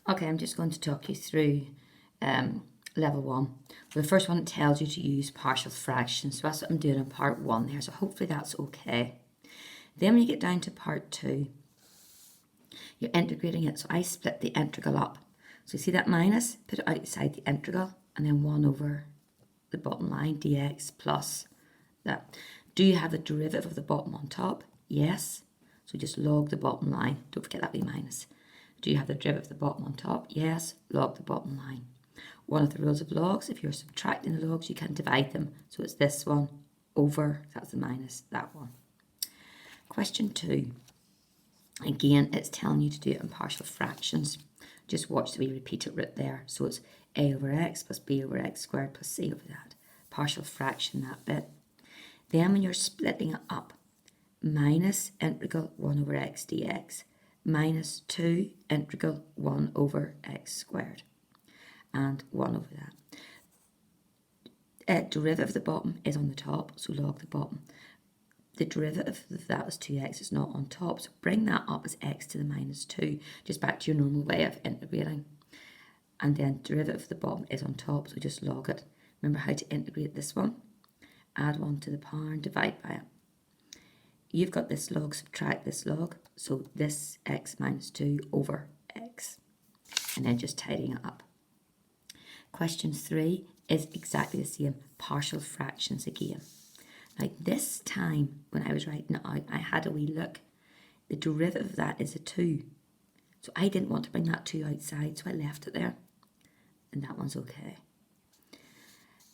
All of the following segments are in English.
Okay, I'm just going to talk you through level 1. Well, the first one tells you to use partial fractions. So that's what I'm doing in part 1 there. So hopefully that's okay. Then when you get down to part 2, you're integrating it. So I split the integral up. So you see that minus, put it outside the integral, and then 1 over the bottom line, dx plus that. Do you have the derivative of the bottom on top? Yes. So just log the bottom line. Don't forget that wee minus. Do you have the derivative of the bottom on top? Yes. Log the bottom line. One of the rules of logs, if you're subtracting the logs, you can divide them. So it's this one over, that's the minus, that one. Question 2. Again, it's telling you to do it in partial fractions. Just watch the wee repeated root there. So it's a over x plus b over x squared plus c over that. Partial fraction, that bit. Then when you're splitting it up, minus integral 1 over x dx minus 2 integral 1 over x squared and 1 over that. Derivative of the bottom is on the top, so log the bottom. The derivative of that was 2x, it's not on top, so bring that up as x to the minus 2, just back to your normal way of integrating. And then derivative of the bottom is on top, so just log it. Remember how to integrate this one? Add 1 to the power and divide by it. You've got this log, subtract this log, so this x minus 2 over x. And then just tidying it up. Question 3 is exactly the same, partial fractions again. Now this time, when I was writing it out, I had a wee look. The derivative of that is a 2. So I didn't want to bring that 2 outside, so I left it there. And that one's okay.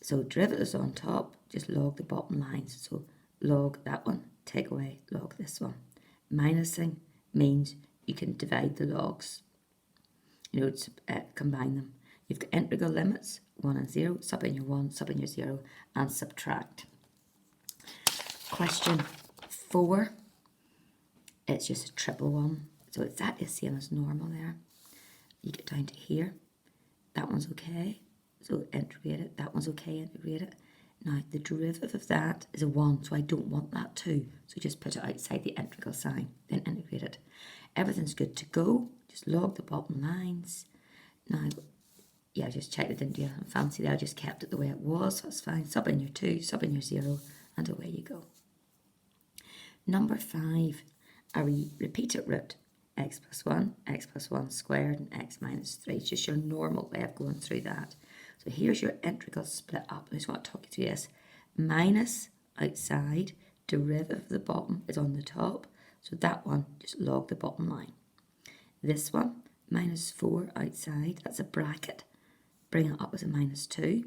So derivatives on top, just log the bottom lines. So log that one, take away, log this one. Minusing means you can divide the logs. You know, combine them. You've got integral limits, 1 and 0, sub in your 1, sub in your 0, and subtract. Question 4, it's just a triple one. So it's that is same as normal there. You get down to here. That one's okay. So integrate it. That one's okay, integrate it. Now the derivative of that is a 1, so I don't want that 2. So just put it outside the integral sign, then integrate it. Everything's good to go. Just log the bottom lines. Now, yeah, just checked it, didn't do anything fancy there. I just kept it the way it was. That's fine. Sub in your 2, sub in your 0, and away you go. Number 5, a repeated root. X plus 1 squared, and x minus 3. It's just your normal way of going through that. So here's your integral split up. I just want to talk you through this. Minus outside, derivative of the bottom is on the top. So that one, just log the bottom line. This one, minus 4 outside, that's a bracket. Bring it up as a minus 2.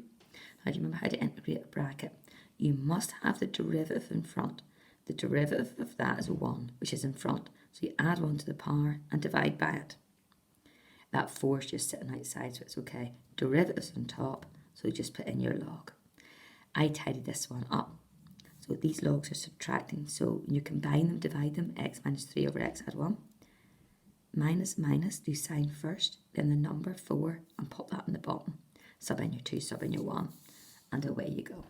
How do you remember how to integrate a bracket? You must have the derivative in front. The derivative of that is a 1, which is in front. So you add 1 to the power and divide by it. That 4 is just sitting outside, so it's okay. Derivatives on top, so just put in your log. I tidied this one up. So these logs are subtracting, so when you combine them, divide them, x minus 3 over x add 1. Minus, minus, do sign first, then the number 4, and pop that in the bottom. Sub in your 2, sub in your 1, and away you go.